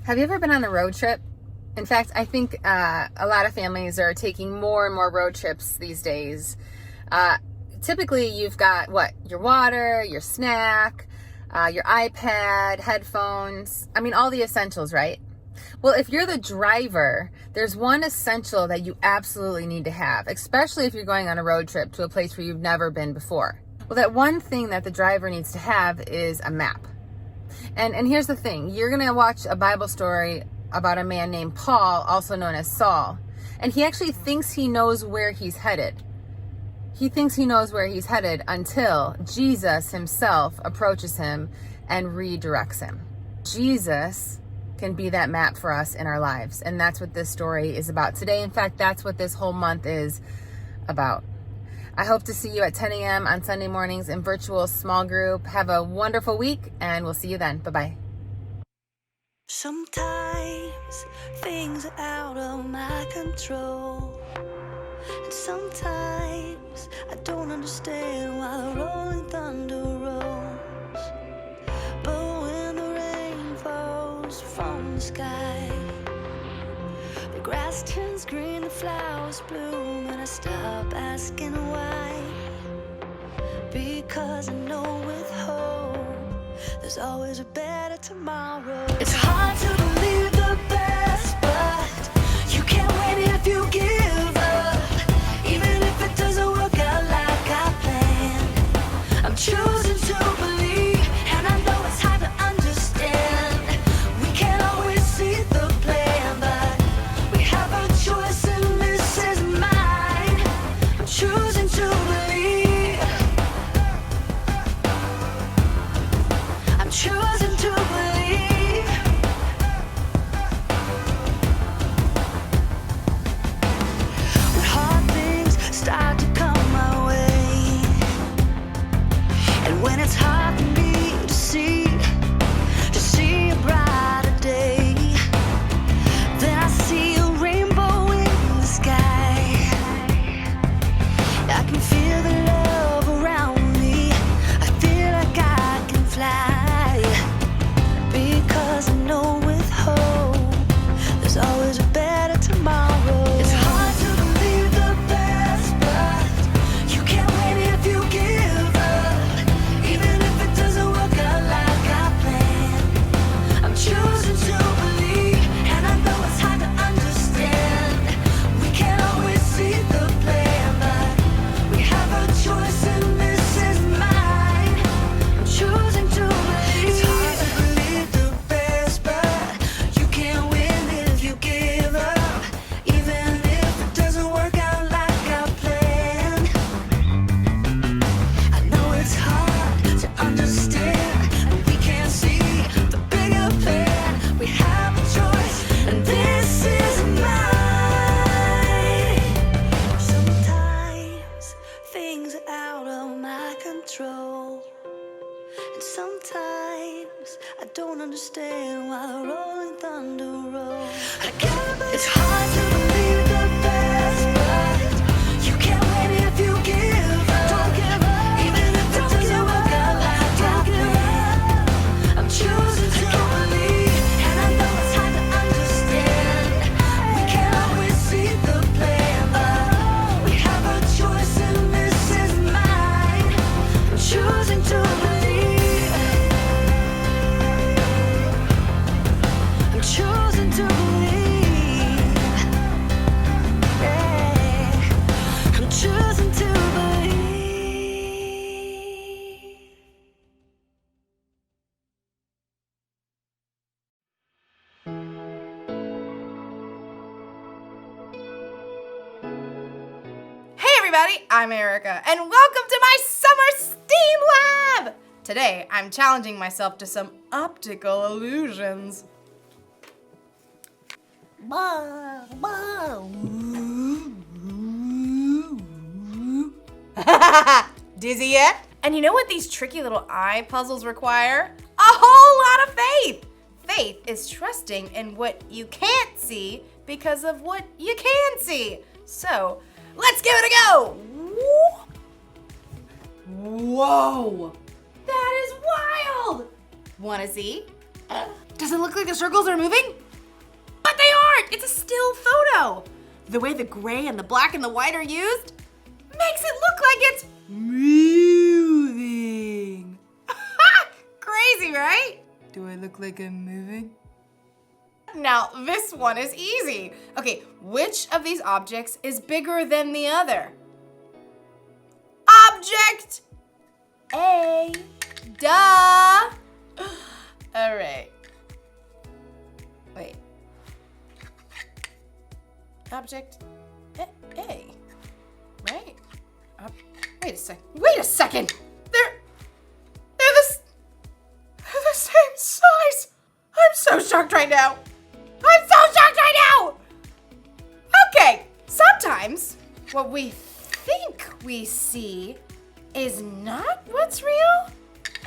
Have you ever been on a road trip? In fact, I think a lot of families are taking more and more road trips these days. Typically, you've got your water, your snack, your iPad, headphones. I mean, all the essentials, right? Well, if you're the driver, there's one essential that you absolutely need to have, especially if you're going on a road trip to a place where you've never been before. Well, that one thing that the driver needs to have is a map. And here's the thing. You're going to watch a Bible story about a man named Paul, also known as Saul. And he actually thinks he knows where he's headed. He thinks he knows where he's headed until Jesus himself approaches him and redirects him. Jesus can be that map for us in our lives. And that's what this story is about today. In fact, that's what this whole month is about. I hope to see you at 10 a.m. on Sunday mornings in virtual small group. Have a wonderful week, and we'll see you then. Bye-bye. Sometimes things are out of my control, and sometimes I don't understand why the rolling thunder rolls. But when the rain falls from the sky, the grass turns green, the flowers bloom, and I stop asking why. Because I know with hope there's always a better tomorrow. It's hard to believe the best, but you can't win if you give up. Even if it doesn't work out like I planned, I'm choosing to believe, and I know it's hard to understand. We can't always see the plan, but we have a choice and this is mine. I'm choosing to believe. I'm choosing to believe. When hard things start to come my way, and when it's hard for me to see a brighter day, then I see a rainbow in the sky. I can feel the love around me. I feel like I can fly, because I know with hope there's always a better tomorrow. It's hard to believe the best, but you can't win if you give up. Even if it doesn't work out like I planned, I'm choosing to believe, and I know it's hard to understand. We can't always see the plan, but we have a choice and this is mine. I'm choosing to believe. It's hard to believe the best, but you can't win if you give up. Even if it doesn't work out like I planned, I know it's hard to understand, but we can't see the bigger plan. We have a choice, and this is mine. Sometimes things are out of my control, and sometimes I don't understand why the rolling thunder rolls. It's hard to believe the best, but you can't win if you give up. Don't give up. Even if it doesn't work out like I planned, I'm choosing to believe, and I know it's hard to understand. We can't always see the plan, but we have a choice and this is mine. I'm choosing to believe. I'm choosing to believe. Yeah. I'm choosing to believe. Hey everybody, I'm Erica, and welcome to my Summer STEAM Lab! Today, I'm challenging myself to some optical illusions. Dizzy yet? And you know what these tricky little eye puzzles require? A whole lot of faith! Faith is trusting in what you can't see because of what you can see. So, let's give it a go! Whoa! That is wild! Wanna see? Does it look like the circles are moving? But they aren't! It's a still photo! The way the gray and the black and the white are used makes it look like it's moving. Crazy, right? Do I look like I'm moving? Now, this one is easy. Okay, which of these objects is bigger than the other? Object A. Duh! All right. Wait. Object A. Right? Wait a second. They're the same size. I'm so shocked right now. Okay, sometimes what we think we see is not what's real.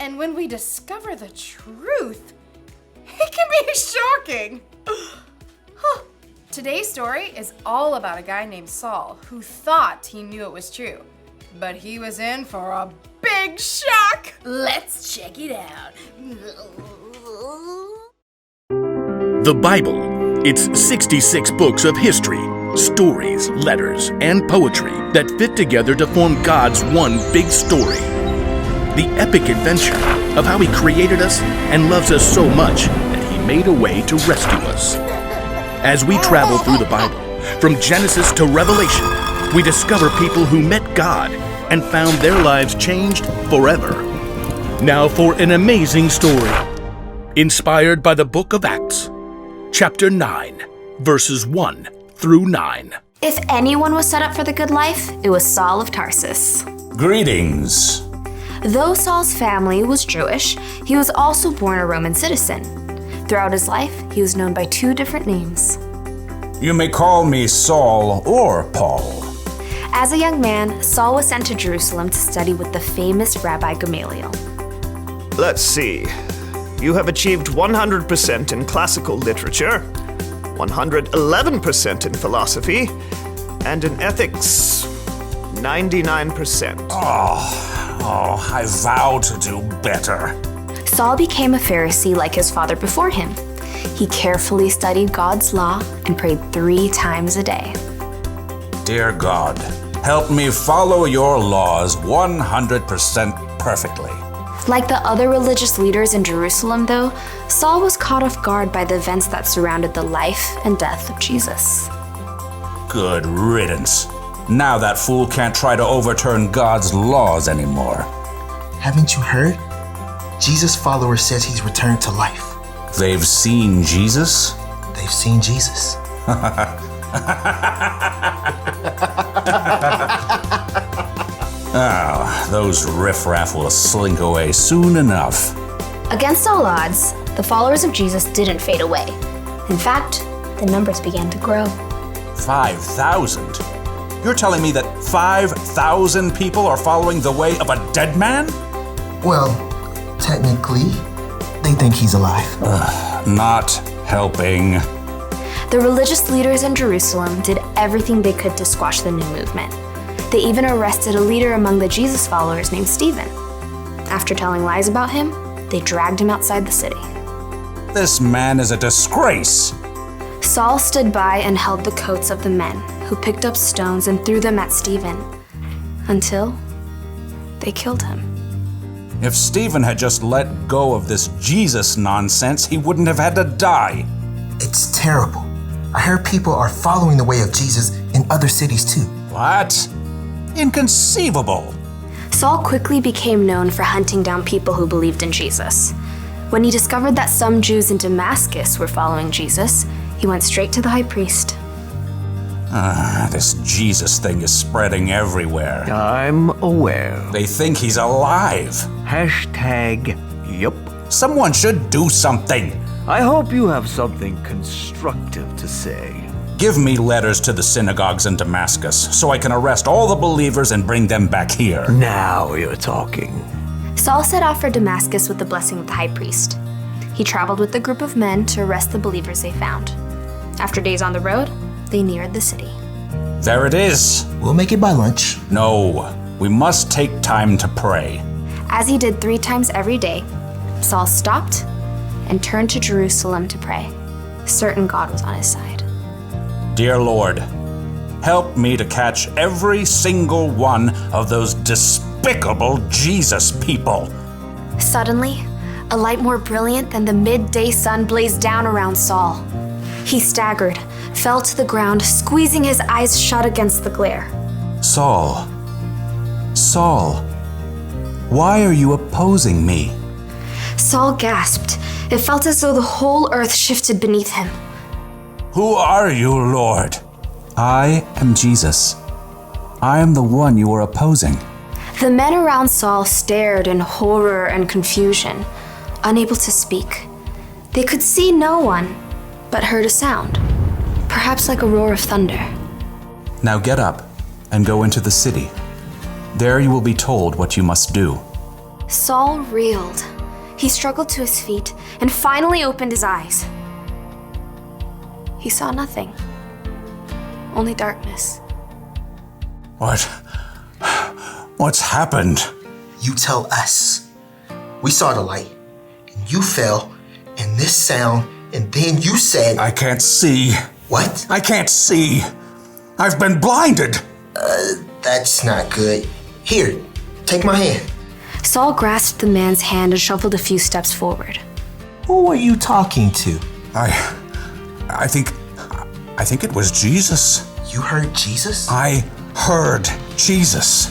And when we discover the truth, it can be shocking. Today's story is all about a guy named Saul who thought he knew it was true, but he was in for a big shock. Let's check it out. The Bible. It's 66 books of history, stories, letters, and poetry that fit together to form God's one big story. The epic adventure of how He created us and loves us so much that He made a way to rescue us. As we travel through the Bible, from Genesis to Revelation, we discover people who met God and found their lives changed forever. Now for an amazing story, inspired by the book of Acts, chapter 9, verses 1 through 9. If anyone was set up for the good life, it was Saul of Tarsus. Greetings. Though Saul's family was Jewish, he was also born a Roman citizen. Throughout his life, he was known by 2 different names. You may call me Saul or Paul. As a young man, Saul was sent to Jerusalem to study with the famous Rabbi Gamaliel. Let's see. You have achieved 100% in classical literature, 111% in philosophy, and in ethics, 99%. I vow to do better. Saul became a Pharisee like his father before him. He carefully studied God's law and prayed 3 times a day. Dear God, help me follow your laws 100% perfectly. Like the other religious leaders in Jerusalem, though, Saul was caught off guard by the events that surrounded the life and death of Jesus. Good riddance. Now that fool can't try to overturn God's laws anymore. Haven't you heard? Jesus' follower says he's returned to life. They've seen Jesus? They've seen Jesus. Those riffraff will slink away soon enough. Against all odds, the followers of Jesus didn't fade away. In fact, the numbers began to grow. 5,000? You're telling me that 5,000 people are following the way of a dead man? Well, technically, they think he's alive. Not helping. The religious leaders in Jerusalem did everything they could to squash the new movement. They even arrested a leader among the Jesus followers named Stephen. After telling lies about him, they dragged him outside the city. This man is a disgrace. Saul stood by and held the coats of the men, who picked up stones and threw them at Stephen, until they killed him. If Stephen had just let go of this Jesus nonsense, he wouldn't have had to die. It's terrible. I heard people are following the way of Jesus in other cities too. What? Inconceivable. Saul quickly became known for hunting down people who believed in Jesus. When he discovered that some Jews in Damascus were following Jesus, he went straight to the high priest. This Jesus thing is spreading everywhere. I'm aware. They think he's alive. #yup. Someone should do something. I hope you have something constructive to say. Give me letters to the synagogues in Damascus so I can arrest all the believers and bring them back here. Now you're talking. Saul set off for Damascus with the blessing of the high priest. He traveled with a group of men to arrest the believers they found. After days on the road, they neared the city. There it is. We'll make it by lunch. No, we must take time to pray. As he did 3 times every day, Saul stopped and turned to Jerusalem to pray, certain God was on his side. Dear Lord, help me to catch every single one of those despicable Jesus people. Suddenly, a light more brilliant than the midday sun blazed down around Saul. He staggered, fell to the ground, squeezing his eyes shut against the glare. Saul, Saul, why are you opposing me? Saul gasped. It felt as though the whole earth shifted beneath him. Who are you, Lord? I am Jesus. I am the one you are opposing. The men around Saul stared in horror and confusion, unable to speak. They could see no one, but heard a sound, perhaps like a roar of thunder. Now get up and go into the city. There you will be told what you must do. Saul reeled. He struggled to his feet and finally opened his eyes. He saw nothing, only darkness. What's happened? You tell us. We saw the light, and you fell, and this sound, and then you said... I can't see. What? I can't see. I've been blinded. That's not good. Here, take my hand. Saul grasped the man's hand and shuffled a few steps forward. Who are you talking to? I think it was Jesus. You heard Jesus? I heard Jesus.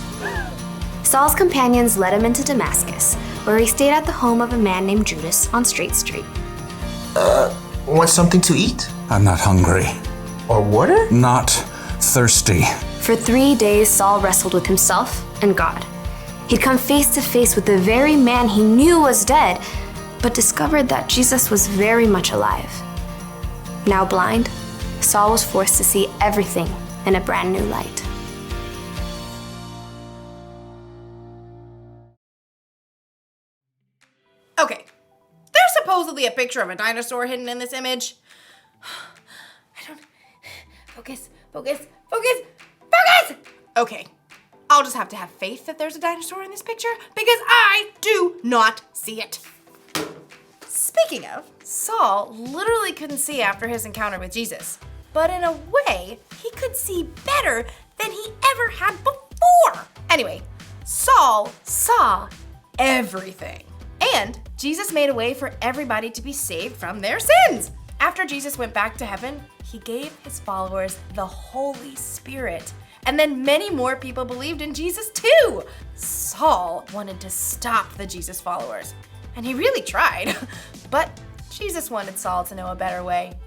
Saul's companions led him into Damascus, where he stayed at the home of a man named Judas on Straight Street. Want something to eat? I'm not hungry. Or water? Not thirsty. For 3 days, Saul wrestled with himself and God. He'd come face to face with the very man he knew was dead, but discovered that Jesus was very much alive. Now blind, Saul was forced to see everything in a brand new light. Okay, there's supposedly a picture of a dinosaur hidden in this image. Focus. Okay, I'll just have to have faith that there's a dinosaur in this picture because I do not see it. Speaking of, Saul literally couldn't see after his encounter with Jesus, but in a way, he could see better than he ever had before. Anyway, Saul saw everything. And Jesus made a way for everybody to be saved from their sins. After Jesus went back to heaven, he gave his followers the Holy Spirit. And then many more people believed in Jesus too. Saul wanted to stop the Jesus followers, and he really tried. But Jesus wanted Saul to know a better way.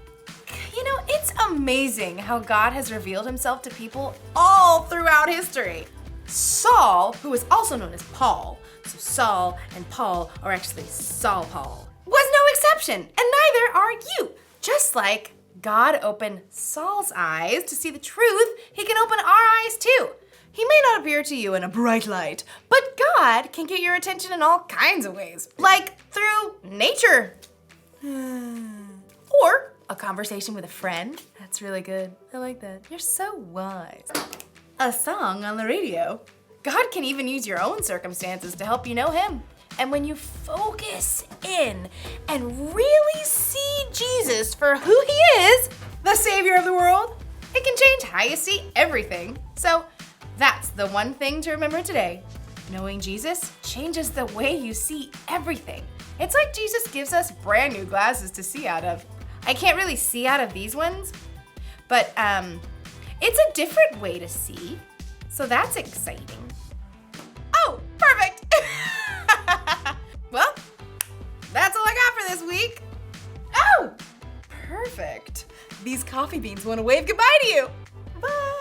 You know, it's amazing how God has revealed himself to people all throughout history. Saul, who is also known as Paul, so Saul and Paul are actually Saul Paul, was no exception, and neither are you. Just like God opened Saul's eyes to see the truth, he can open our eyes too. He may not appear to you in a bright light, but God can get your attention in all kinds of ways, like through nature. Or a conversation with a friend. That's really good. I like that. You're so wise. A song on the radio. God can even use your own circumstances to help you know him. And when you focus in and really see Jesus for who he is, the Savior of the world, it can change how you see everything. So that's the one thing to remember today. Knowing Jesus changes the way you see everything. It's like Jesus gives us brand new glasses to see out of. I can't really see out of these ones, but it's a different way to see. So that's exciting. Oh, perfect. Well, that's all I got for this week. Oh, perfect. These coffee beans want to wave goodbye to you. Bye.